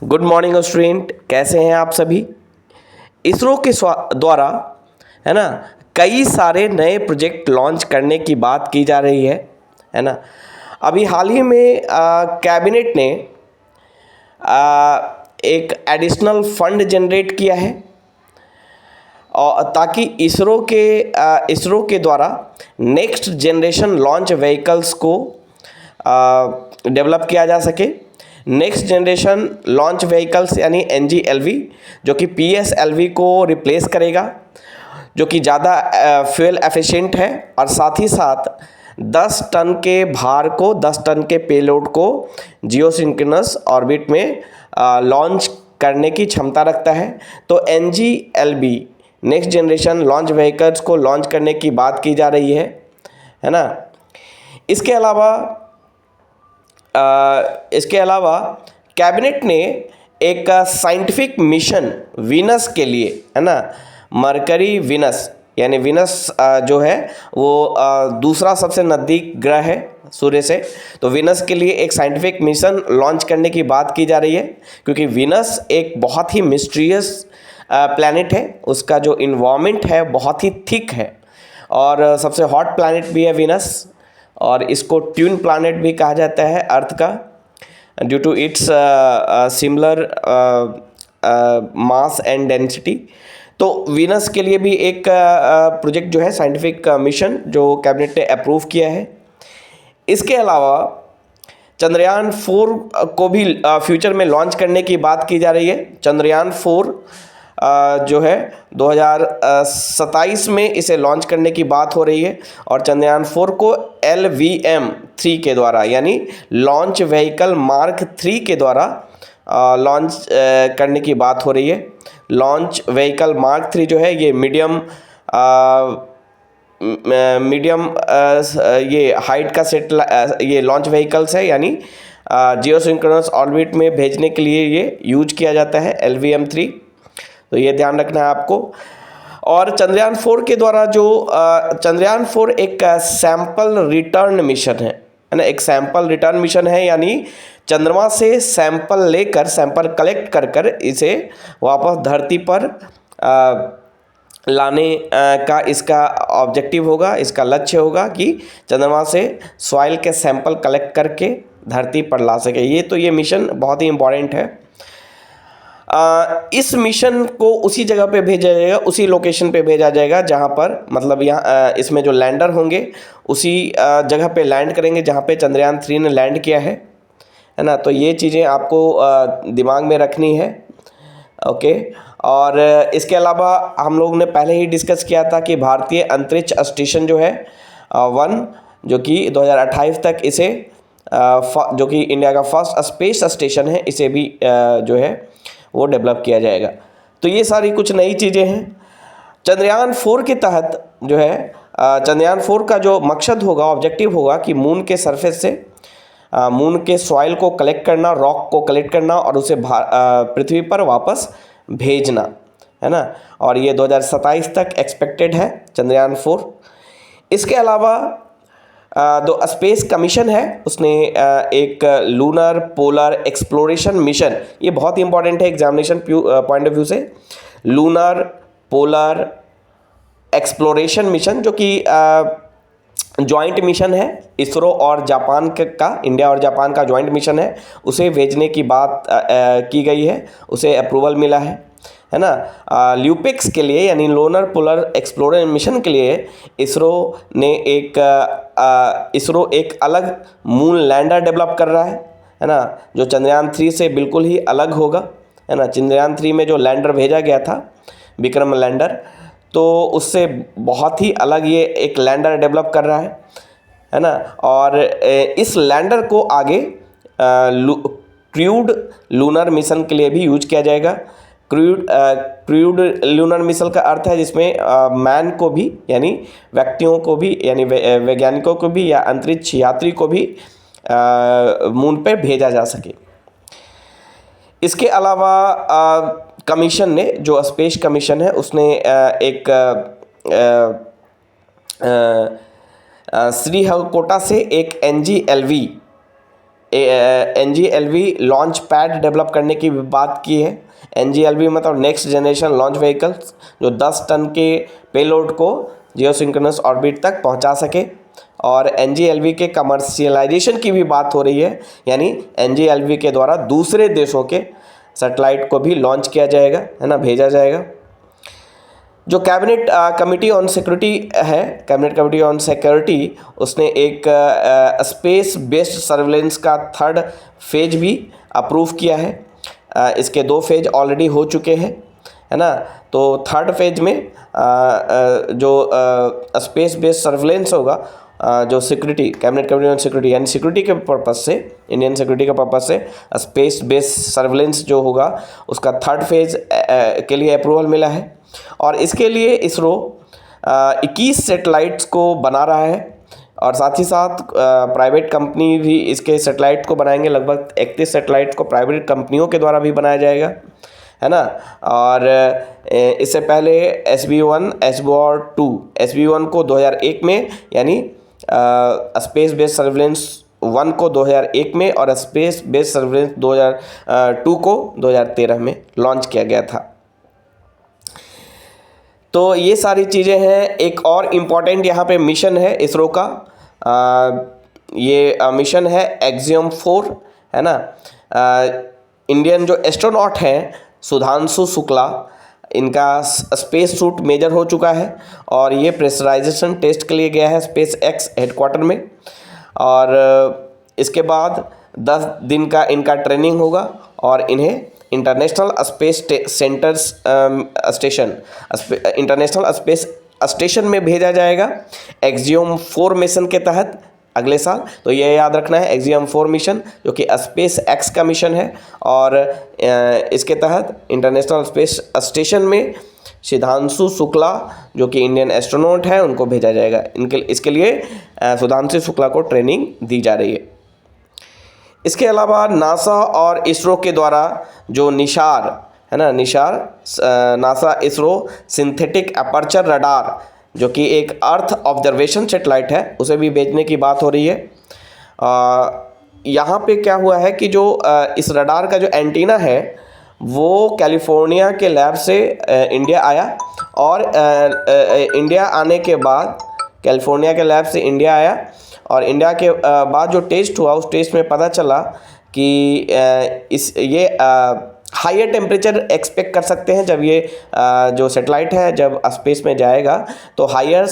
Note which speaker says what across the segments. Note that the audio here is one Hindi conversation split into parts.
Speaker 1: गुड मॉर्निंग स्टूडेंट, कैसे हैं आप सभी। इसरो के द्वारा है ना कई सारे नए प्रोजेक्ट लॉन्च करने की बात की जा रही है ना। अभी हाल ही में कैबिनेट ने एक एडिशनल फंड जनरेट किया है और ताकि इसरो के द्वारा नेक्स्ट जनरेशन लॉन्च व्हीकल्स को डेवलप किया जा सके। नेक्स्ट जनरेशन लॉन्च व्हीकल्स यानी NGLV जो कि PSLV को रिप्लेस करेगा, जो कि ज़्यादा फ्यूल एफिशिएंट है और साथ ही साथ 10 टन के भार को 10 टन के पेलोड को जियोसिंक्रोनस ऑर्बिट में लॉन्च करने की क्षमता रखता है। तो NGLV next generation launch vehicles को लॉन्च करने की बात की जा रही है ना। इसके अलावा कैबिनेट ने एक साइंटिफिक मिशन वीनस के लिए है ना, मरकरी वीनस यानी वीनस जो है वो दूसरा सबसे नज़दीक ग्रह है सूर्य से, तो वीनस के लिए एक साइंटिफिक मिशन लॉन्च करने की बात की जा रही है, क्योंकि वीनस एक बहुत ही मिस्टीरियस प्लैनेट है। उसका जो इन्वायरमेंट है बहुत ही थिक है और सबसे हॉट प्लैनेट भी है वीनस, और इसको ट्विन प्लैनेट भी कहा जाता है अर्थ का, due to its similar mass and density. तो वीनस के लिए भी एक प्रोजेक्ट जो है साइंटिफिक मिशन जो कैबिनेट ने अप्रूव किया है। इसके अलावा चंद्रयान 4 को भी फ्यूचर में लॉन्च करने की बात की जा रही है। चंद्रयान 4 जो है 2027 में इसे लॉन्च करने की बात हो रही है, और चंद्रयान 4 को LVM-3 के द्वारा यानी लॉन्च व्हीकल मार्क 3 के द्वारा लॉन्च करने की बात हो रही है। लॉन्च व्हीकल मार्क 3 जो है ये मीडियम ये हाइट का ये लॉन्च व्हीकल्स है, यानी जियोसिंक्रोनस ऑर्बिट में भेजने के लिए ये यूज किया जाता है LVM-3, तो ये ध्यान रखना है आपको। और चंद्रयान 4 के द्वारा जो चंद्रयान 4 एक सैंपल रिटर्न मिशन है ना, एक सैंपल रिटर्न मिशन है, यानी चंद्रमा से सैंपल लेकर सैंपल कलेक्ट कर इसे वापस धरती पर लाने का इसका ऑब्जेक्टिव होगा, इसका लक्ष्य होगा कि चंद्रमा से सॉइल के सैंपल कलेक्ट करके धरती पर ला सके। ये मिशन बहुत ही इम्पॉर्टेंट है। इस मिशन को उसी जगह पे भेजा जाएगा, उसी लोकेशन पे भेजा जाएगा जहाँ पर मतलब यहाँ इसमें जो लैंडर होंगे उसी जगह पे लैंड करेंगे जहाँ पे चंद्रयान 3 ने लैंड किया है ना। तो ये चीज़ें आपको दिमाग में रखनी है, ओके। और इसके अलावा हम लोग ने पहले ही डिस्कस किया था कि भारतीय अंतरिक्ष स्टेशन जो है 1, जो कि 2028 तक इसे जो कि इंडिया का फर्स्ट स्पेस स्टेशन है, इसे भी जो है वो डेवलप किया जाएगा। तो ये सारी कुछ नई चीज़ें हैं। चंद्रयान 4 के तहत जो है चंद्रयान 4 का जो मकसद होगा, ऑब्जेक्टिव होगा कि मून के सरफेस से मून के सॉइल को कलेक्ट करना, रॉक को कलेक्ट करना और उसे पृथ्वी पर वापस भेजना, है ना। और ये 2027 तक एक्सपेक्टेड है चंद्रयान 4। इसके अलावा जो स्पेस कमीशन है उसने एक लूनर पोलर एक्सप्लोरेशन मिशन, ये बहुत ही इंपॉर्टेंट है एग्जामिनेशन पॉइंट ऑफ व्यू से, लूनर पोलर एक्सप्लोरेशन मिशन, जो कि जॉइंट मिशन है इसरो और जापान का, इंडिया और जापान का जॉइंट मिशन है, उसे भेजने की बात की गई है, उसे अप्रूवल मिला है ना। ल्यूपिक्स के लिए यानी लूनर पोलर एक्सप्लोरेशन मिशन के लिए इसरो एक अलग मून लैंडर डेवलप कर रहा है ना, जो चंद्रयान 3 से बिल्कुल ही अलग होगा, है ना। चंद्रयान 3 में जो लैंडर भेजा गया था, विक्रम लैंडर, तो उससे बहुत ही अलग ये एक लैंडर डेवलप कर रहा है ना। और इस लैंडर को आगे क्रूड लूनर मिशन के लिए भी यूज किया जाएगा। क्रूड लूनर मिशन का अर्थ है जिसमें मैन को भी, यानी व्यक्तियों को भी, यानी वैज्ञानिकों को भी या अंतरिक्ष यात्री को भी मून पे भेजा जा सके। इसके अलावा कमीशन ने, जो स्पेस कमीशन है, उसने एक श्रीहरिकोटा से एक NGLV NGLV launch pad develop करने की भी बात की है। NGLV मतलब नेक्स्ट जनरेशन लॉन्च व्हीकल्स, जो 10 टन के पेलोड को जियोसिंक्रोनस ऑर्बिट तक पहुंचा सके। और NGLV के कमर्शियलाइजेशन की भी बात हो रही है, यानी NGLV के द्वारा दूसरे देशों के सैटेलाइट को भी लॉन्च किया जाएगा, है ना, भेजा जाएगा। जो कैबिनेट कमिटी ऑन सिक्योरिटी है, कैबिनेट कमिटी ऑन सिक्योरिटी, उसने एक स्पेस बेस्ड सर्विलेंस का 3rd फेज भी अप्रूव किया है। इसके 2 फेज ऑलरेडी हो चुके हैं, है ना। तो 3rd फेज में जो स्पेस बेस्ड सर्विलेंस होगा, जो security, cabinet committee on security, यानी सिक्योरिटी के पर्पज़ से, इंडियन सिक्योरिटी के पर्पज़ से स्पेस बेस्ड सर्विलेंस जो होगा, उसका 3rd फेज के लिए अप्रूवल मिला है। और इसके लिए इसरो 21 सैटेलाइट्स को बना रहा है, और साथ ही साथ प्राइवेट कंपनी भी इसके सैटेलाइट को बनाएंगे। लगभग 31 सैटेलाइट को प्राइवेट कंपनियों के द्वारा भी बनाया जाएगा, है ना। और इससे पहले SB1, SBOR-2, SB1 को 2001 में, यानी स्पेस बेस्ड सर्विलेंस 1 को 2001 में, और स्पेस बेस्ड सर्विलेंस 2002 को 2013 में लॉन्च किया गया था। तो ये सारी चीज़ें हैं। एक और इम्पॉर्टेंट यहाँ पे मिशन है इसरो का, ये मिशन है एक्सियम 4, है ना। इंडियन जो एस्ट्रोनॉट हैं सुधांशु शुक्ला, इनका स्पेस सूट मेजर हो चुका है, और ये प्रेशराइजेशन टेस्ट के लिए गया है स्पेस एक्स हेडक्वार्टर में। और इसके बाद 10 दिन का इनका ट्रेनिंग होगा, और इन्हें international space centres station, international space station में भेजा जाएगा एक्सियम 4 मिशन के तहत अगले साल। तो ये याद रखना है, एक्सियम 4 मिशन जो कि स्पेस एक्स का मिशन है, और इसके तहत इंटरनेशनल स्पेस स्टेशन में सुधांशु शुक्ला जो कि इंडियन एस्ट्रोनॉट है उनको भेजा जाएगा। इसके लिए सुधांशु शुक्ला को ट्रेनिंग दी जा रही है। इसके अलावा नासा और इसरो के द्वारा जो निशार है ना, NASA ISRO synthetic aperture radar, जो कि एक अर्थ ऑब्जर्वेशन सैटेलाइट है, उसे भी भेजने की बात हो रही है। यहाँ पे क्या हुआ है कि जो इस रडार का जो एंटीना है वो कैलिफोर्निया के लैब से इंडिया आया, और इंडिया आने के बाद, कैलिफोर्निया के लैब से इंडिया आया, और इंडिया के बाद जो टेस्ट हुआ उस टेस्ट में पता चला कि ये हायर टेम्परेचर एक्सपेक्ट कर सकते हैं। जब ये जो सैटेलाइट है जब स्पेस में जाएगा तो हायर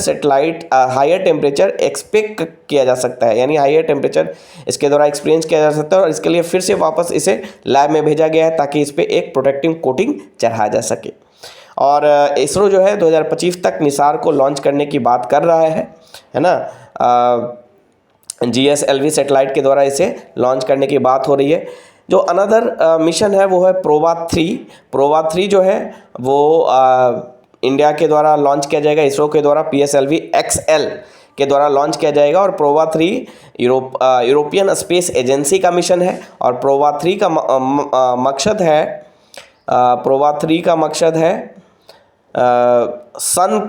Speaker 1: टेम्परेचर एक्सपेक्ट किया जा सकता है, यानी हायर टेम्परेचर इसके द्वारा एक्सपीरियंस किया जा सकता है। और इसके लिए फिर से वापस इसे लैब में भेजा गया है ताकि इस पर एक प्रोटेक्टिव कोटिंग चढ़ाया जा सके। और इसरो जो है 2025 तक निसार को लॉन्च करने की बात कर रहा है ना। GSLV सैटेलाइट के द्वारा इसे लॉन्च करने की बात हो रही है। जो अनदर मिशन है वो है प्रोवा 3। प्रोवा 3 जो है वो इंडिया के द्वारा लॉन्च किया जाएगा, इसरो के द्वारा PSLV XL के द्वारा लॉन्च किया जाएगा। और प्रोवा 3 यूरोपियन स्पेस एजेंसी का मिशन है। और प्रोवा 3 का मकसद है सन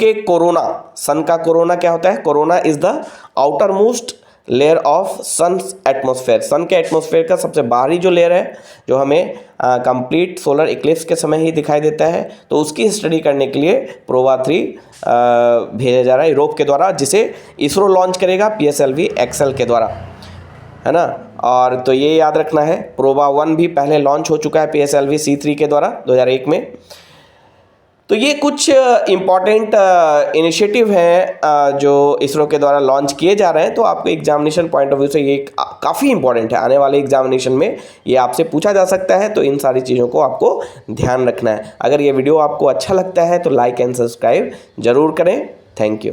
Speaker 1: का कोरोना क्या होता है? Corona is the outermost layer of sun atmosphere. Sun के एटमॉस्फेयर का सबसे बाहरी जो लेयर है, जो हमें कंप्लीट सोलर इक्लिप्स के समय ही दिखाई देता है, तो उसकी स्टडी करने के लिए प्रोवा 3 भेजा जा रहा है यूरोप के द्वारा, जिसे इसरो लॉन्च करेगा PSLV XL के द्वारा, है ना। और तो ये याद रखना है। प्रोवा 1 भी पहले लॉन्च हो चुका है PSLV C3 के द्वारा 2001 में। तो ये कुछ इम्पॉर्टेंट इनिशिएटिव हैं जो इसरो के द्वारा लॉन्च किए जा रहे हैं। तो आपको एग्जामिनेशन पॉइंट ऑफ व्यू से ये काफ़ी इंपॉर्टेंट है। आने वाले एग्जामिनेशन में ये आपसे पूछा जा सकता है, तो इन सारी चीज़ों को आपको ध्यान रखना है। अगर ये वीडियो आपको अच्छा लगता है तो लाइक एंड सब्सक्राइब ज़रूर करें। Thank you.